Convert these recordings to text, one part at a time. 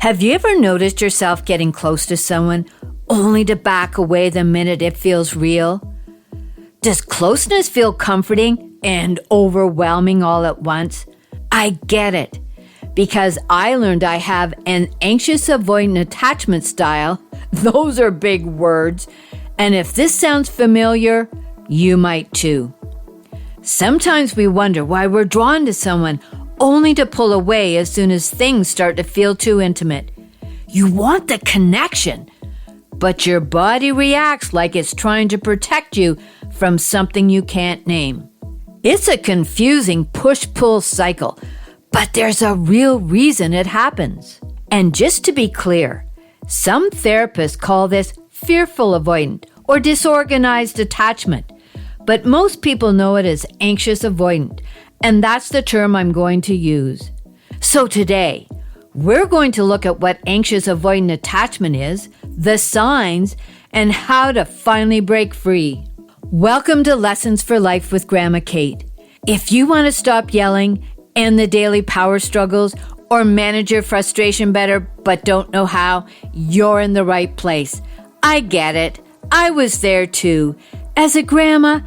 Have you ever noticed yourself getting close to someone only to back away the minute it feels real? Does closeness feel comforting and overwhelming all at once? I get it, because I learned I have an anxious avoidant attachment style. Those are big words. And if this sounds familiar, you might too. Sometimes we wonder why we're drawn to someone only to pull away as soon as things start to feel too intimate. You want the connection, but your body reacts like it's trying to protect you from something you can't name. It's a confusing push-pull cycle, but there's a real reason it happens. And just to be clear, some therapists call this fearful avoidant or disorganized attachment, but most people know it as anxious avoidant, and that's the term I'm going to use. So today, we're going to look at what anxious avoidant attachment is, the signs, and how to finally break free. Welcome to Lessons for Life with Grandma Kate. If you want to stop yelling, end the daily power struggles, or manage your frustration better but don't know how, you're in the right place. I get it. I was there too. As a grandma,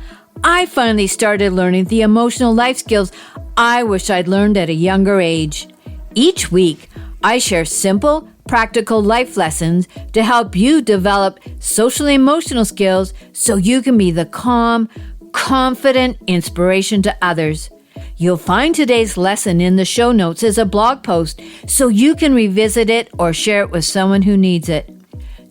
I finally started learning the emotional life skills I wish I'd learned at a younger age. Each week, I share simple, practical life lessons to help you develop social and emotional skills so you can be the calm, confident inspiration to others. You'll find today's lesson in the show notes as a blog post so you can revisit it or share it with someone who needs it.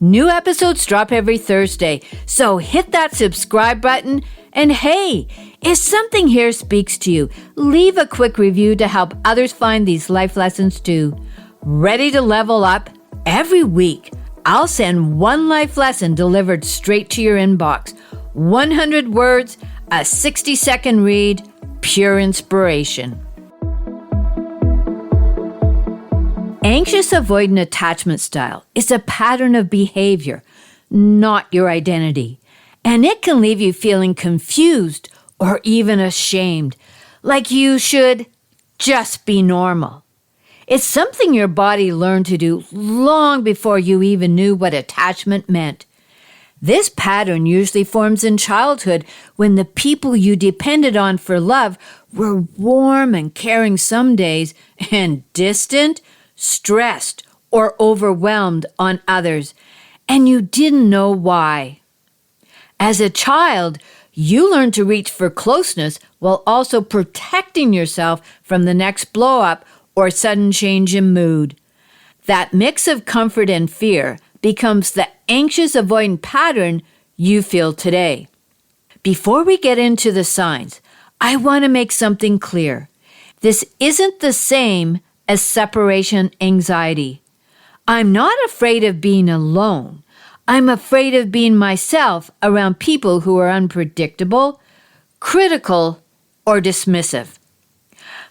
New episodes drop every Thursday, so hit that subscribe button. And hey, if something here speaks to you, leave a quick review to help others find these life lessons too. Ready to level up? Every week, I'll send one life lesson delivered straight to your inbox. 100 words, a 60-second read, pure inspiration. Anxious avoidant attachment style is a pattern of behavior, not your identity. And it can leave you feeling confused or even ashamed, like you should just be normal. It's something your body learned to do long before you even knew what attachment meant. This pattern usually forms in childhood when the people you depended on for love were warm and caring some days and distant, stressed, or overwhelmed on others, and you didn't know why. As a child, you learned to reach for closeness while also protecting yourself from the next blow-up or sudden change in mood. That mix of comfort and fear becomes the anxious avoidant pattern you feel today. Before we get into the signs, I want to make something clear. This isn't the same as separation anxiety. I'm not afraid of being alone. I'm afraid of being myself around people who are unpredictable, critical, or dismissive.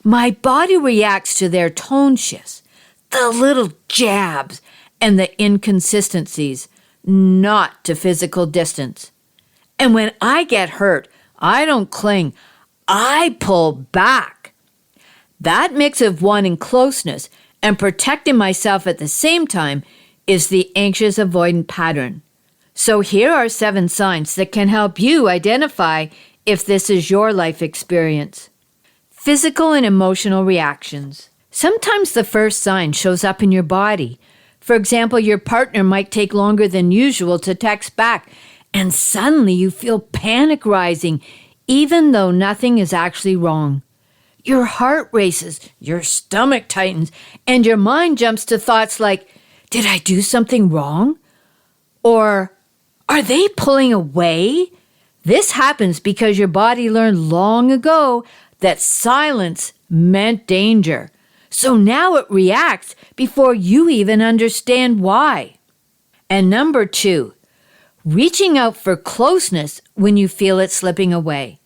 My body reacts to their tone shifts, the little jabs, and the inconsistencies, not to physical distance. And when I get hurt, I don't cling, I pull back. That mix of wanting closeness and protecting myself at the same time is the anxious avoidant pattern. So here are 7 signs that can help you identify if this is your life experience. Physical and emotional reactions. Sometimes the first sign shows up in your body. For example, your partner might take longer than usual to text back, and suddenly you feel panic rising, even though nothing is actually wrong. Your heart races, your stomach tightens, and your mind jumps to thoughts like, did I do something wrong? Or, are they pulling away? This happens because your body learned long ago that silence meant danger. So now it reacts before you even understand why. And number 2, reaching out for closeness when you feel it slipping away.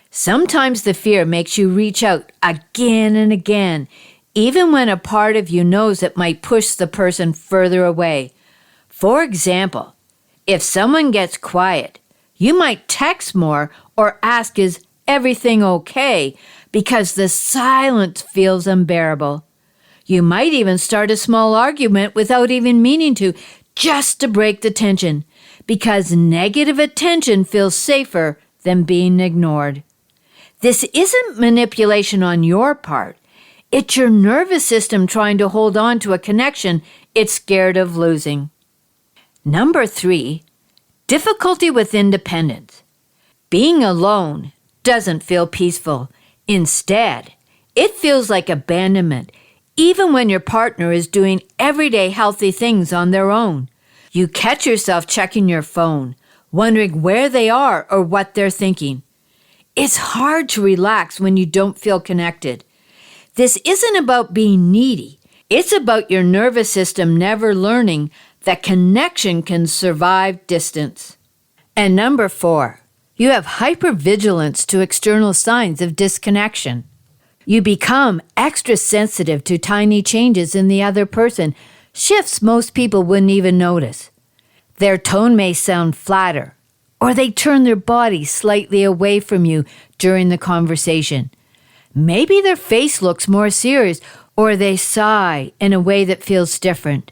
Sometimes the fear makes you reach out again and again, even when a part of you knows it might push the person further away. For example, if someone gets quiet, you might text more or ask, is everything okay? Because the silence feels unbearable. You might even start a small argument without even meaning to, just to break the tension, because negative attention feels safer than being ignored. This isn't manipulation on your part. It's your nervous system trying to hold on to a connection it's scared of losing. Number 3, difficulty with independence. Being alone doesn't feel peaceful. Instead, it feels like abandonment, even when your partner is doing everyday healthy things on their own. You catch yourself checking your phone, wondering where they are or what they're thinking. It's hard to relax when you don't feel connected. This isn't about being needy. It's about your nervous system never learning that connection can survive distance. And number 4, you have hypervigilance to external signs of disconnection. You become extra sensitive to tiny changes in the other person, shifts most people wouldn't even notice. Their tone may sound flatter, or they turn their body slightly away from you during the conversation. Maybe their face looks more serious, or they sigh in a way that feels different.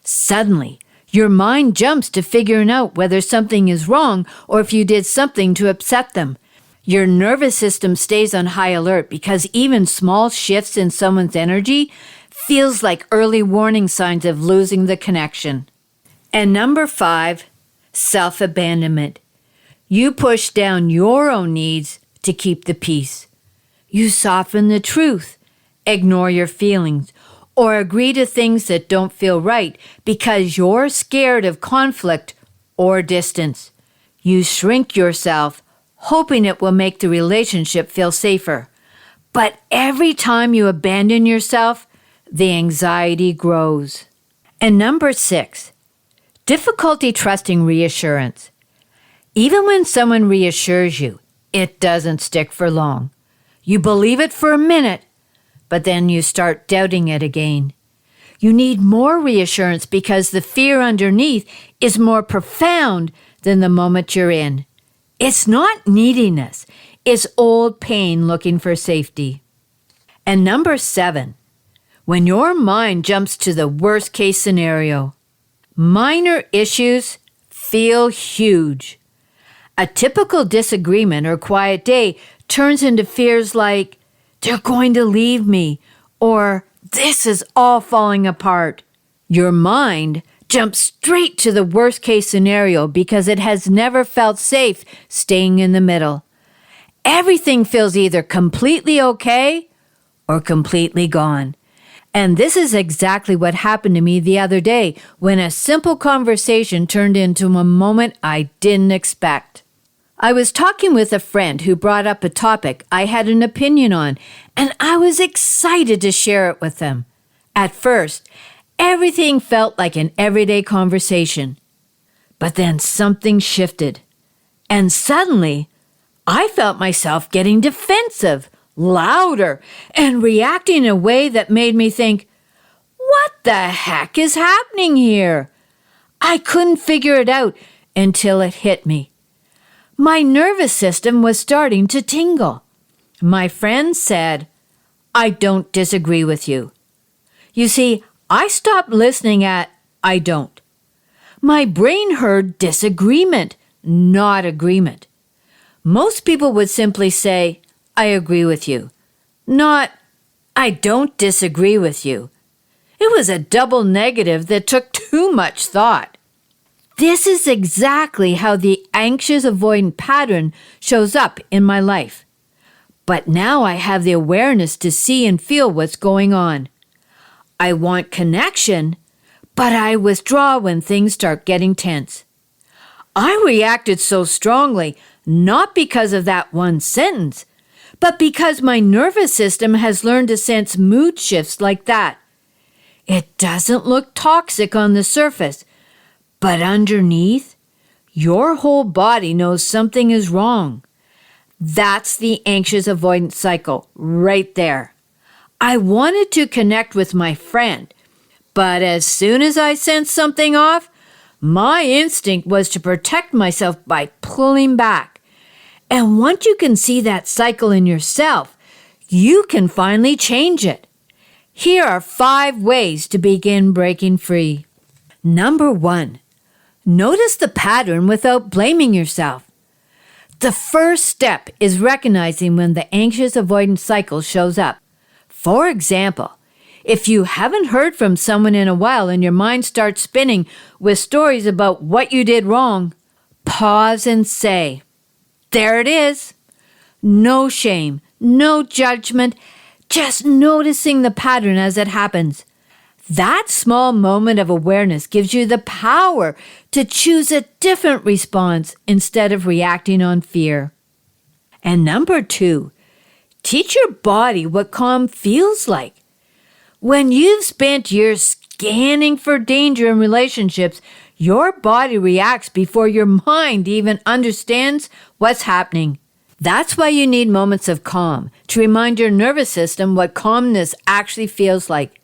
Suddenly, your mind jumps to figuring out whether something is wrong or if you did something to upset them. Your nervous system stays on high alert because even small shifts in someone's energy feels like early warning signs of losing the connection. And number 5, self-abandonment. You push down your own needs to keep the peace. You soften the truth, ignore your feelings, or agree to things that don't feel right because you're scared of conflict or distance. You shrink yourself, hoping it will make the relationship feel safer. But every time you abandon yourself, the anxiety grows. And number 6, difficulty trusting reassurance. Even when someone reassures you, it doesn't stick for long. You believe it for a minute, but then you start doubting it again. You need more reassurance because the fear underneath is more profound than the moment you're in. It's not neediness. It's old pain looking for safety. And number 7, when your mind jumps to the worst case scenario, minor issues feel huge. A typical disagreement or quiet day turns into fears like, they're going to leave me, or this is all falling apart. Your mind jumps straight to the worst case scenario because it has never felt safe staying in the middle. Everything feels either completely okay or completely gone. And this is exactly what happened to me the other day when a simple conversation turned into a moment I didn't expect. I was talking with a friend who brought up a topic I had an opinion on, and I was excited to share it with them. At first, everything felt like an everyday conversation. But then something shifted, and suddenly, I felt myself getting defensive, louder, and reacting in a way that made me think, what the heck is happening here? I couldn't figure it out until it hit me. My nervous system was starting to tingle. My friend said, I don't disagree with you. You see, I stopped listening at I don't. My brain heard disagreement, not agreement. Most people would simply say, I agree with you, not I don't disagree with you. It was a double negative that took too much thought. This is exactly how the anxious avoidant pattern shows up in my life. But now I have the awareness to see and feel what's going on. I want connection, but I withdraw when things start getting tense. I reacted so strongly, not because of that one sentence, but because my nervous system has learned to sense mood shifts like that. It doesn't look toxic on the surface, but underneath, your whole body knows something is wrong. That's the anxious avoidance cycle right there. I wanted to connect with my friend, but as soon as I sensed something off, my instinct was to protect myself by pulling back. And once you can see that cycle in yourself, you can finally change it. Here are 5 ways to begin breaking free. Number 1, notice the pattern without blaming yourself. The first step is recognizing when the anxious avoidance cycle shows up. For example, if you haven't heard from someone in a while and your mind starts spinning with stories about what you did wrong, pause and say, there it is. No shame, no judgment, just noticing the pattern as it happens. That small moment of awareness gives you the power to choose a different response instead of reacting on fear. And number 2, teach your body what calm feels like. When you've spent years scanning for danger in relationships, your body reacts before your mind even understands what's happening. That's why you need moments of calm to remind your nervous system what calmness actually feels like.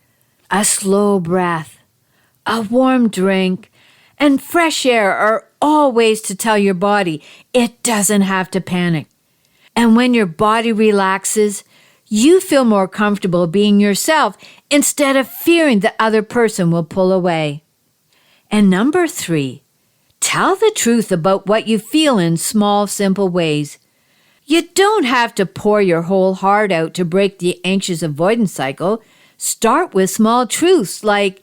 A slow breath, a warm drink, and fresh air are all ways to tell your body it doesn't have to panic. And when your body relaxes, you feel more comfortable being yourself instead of fearing the other person will pull away. And number 3, tell the truth about what you feel in small, simple ways. You don't have to pour your whole heart out to break the anxious avoidance cycle. Start with small truths like,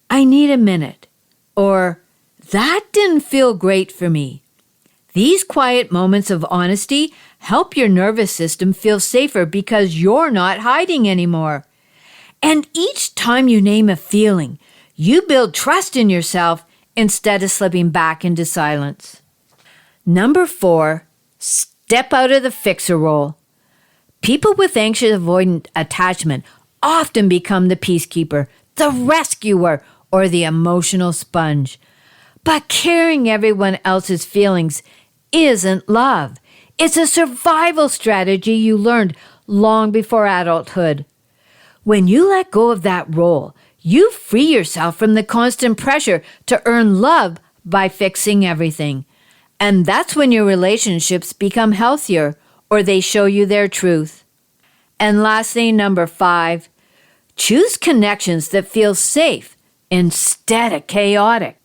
I need a minute, or that didn't feel great for me. These quiet moments of honesty help your nervous system feel safer because you're not hiding anymore. And each time you name a feeling, you build trust in yourself instead of slipping back into silence. Number 4, step out of the fixer role. People with anxious avoidant attachment often become the peacekeeper, the rescuer, or the emotional sponge. But carrying everyone else's feelings isn't love. It's a survival strategy you learned long before adulthood. When you let go of that role, you free yourself from the constant pressure to earn love by fixing everything. And that's when your relationships become healthier or they show you their truth. And lastly, number 5, choose connections that feel safe instead of chaotic.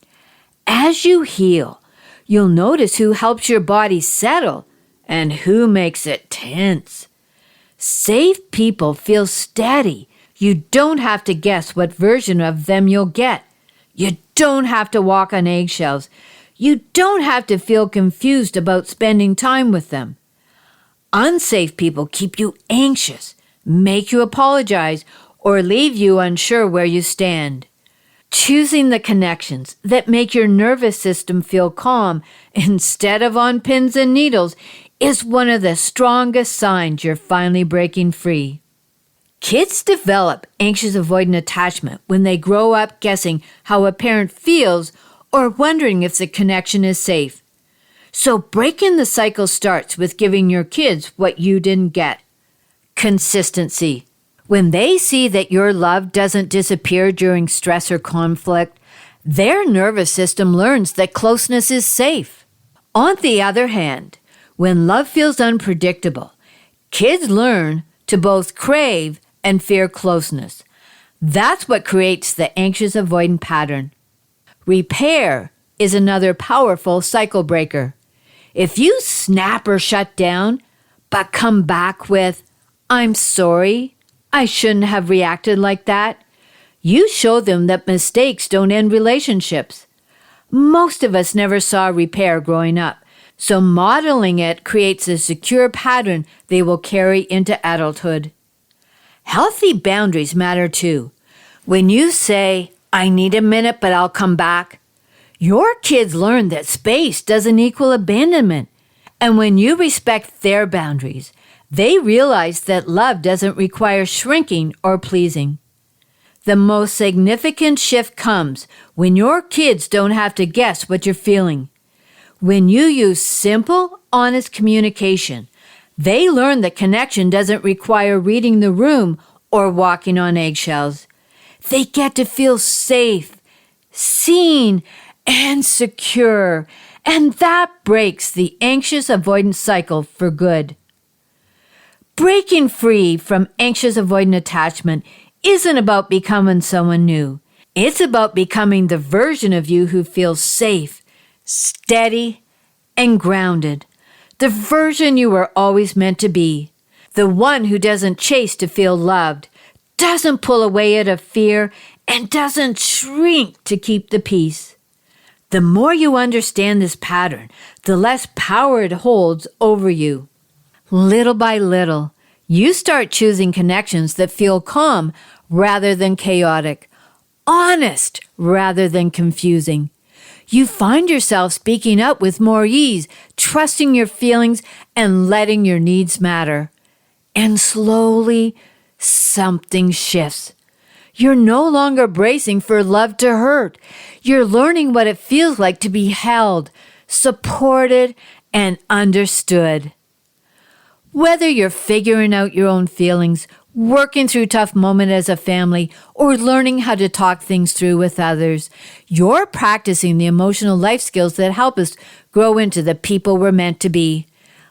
As you heal, you'll notice who helps your body settle and who makes it tense. Safe people feel steady. You don't have to guess what version of them you'll get. You don't have to walk on eggshells. You don't have to feel confused about spending time with them. Unsafe people keep you anxious, make you apologize, or leave you unsure where you stand. Choosing the connections that make your nervous system feel calm instead of on pins and needles is one of the strongest signs you're finally breaking free. Kids develop anxious avoidant attachment when they grow up guessing how a parent feels or wondering if the connection is safe. So breaking the cycle starts with giving your kids what you didn't get. Consistency. When they see that your love doesn't disappear during stress or conflict, their nervous system learns that closeness is safe. On the other hand, when love feels unpredictable, kids learn to both crave and fear closeness. That's what creates the anxious avoidant pattern. Repair is another powerful cycle breaker. If you snap or shut down, but come back with, I'm sorry, I shouldn't have reacted like that, you show them that mistakes don't end relationships. Most of us never saw repair growing up, so modeling it creates a secure pattern they will carry into adulthood. Healthy boundaries matter too. When you say, I need a minute, but I'll come back, your kids learn that space doesn't equal abandonment. And when you respect their boundaries, they realize that love doesn't require shrinking or pleasing. The most significant shift comes when your kids don't have to guess what you're feeling. When you use simple, honest communication, they learn that connection doesn't require reading the room or walking on eggshells. They get to feel safe, seen, and secure, and that breaks the anxious avoidance cycle for good. Breaking free from anxious avoidant attachment isn't about becoming someone new. It's about becoming the version of you who feels safe, steady, and grounded. The version you were always meant to be. The one who doesn't chase to feel loved, doesn't pull away out of fear, and doesn't shrink to keep the peace. The more you understand this pattern, the less power it holds over you. Little by little, you start choosing connections that feel calm rather than chaotic, honest rather than confusing. You find yourself speaking up with more ease, trusting your feelings and letting your needs matter. And slowly, something shifts. You're no longer bracing for love to hurt. You're learning what it feels like to be held, supported, and understood. Whether you're figuring out your own feelings, working through tough moments as a family, or learning how to talk things through with others, you're practicing the emotional life skills that help us grow into the people we're meant to be.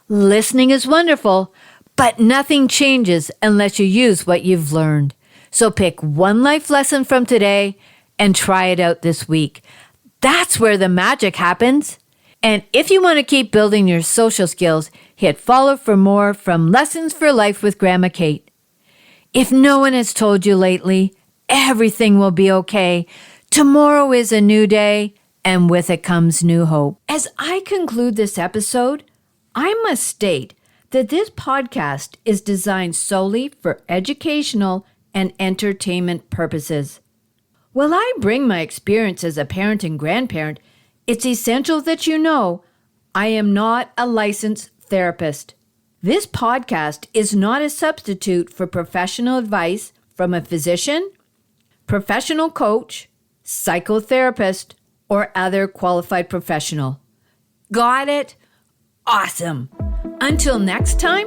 Listening is wonderful, but nothing changes unless you use what you've learned. So pick one life lesson from today and try it out this week. That's where the magic happens. And if you want to keep building your social skills, hit follow for more from Lessons for Life with Grandma Kate. If no one has told you lately, everything will be okay. Tomorrow is a new day, and with it comes new hope. As I conclude this episode, I must state that this podcast is designed solely for educational and entertainment purposes. While I bring my experience as a parent and grandparent, it's essential that you know I am not a licensed therapist. This podcast is not a substitute for professional advice from a physician, professional coach, psychotherapist, or other qualified professional. Got it? Awesome. Until next time,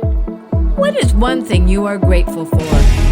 what is one thing you are grateful for?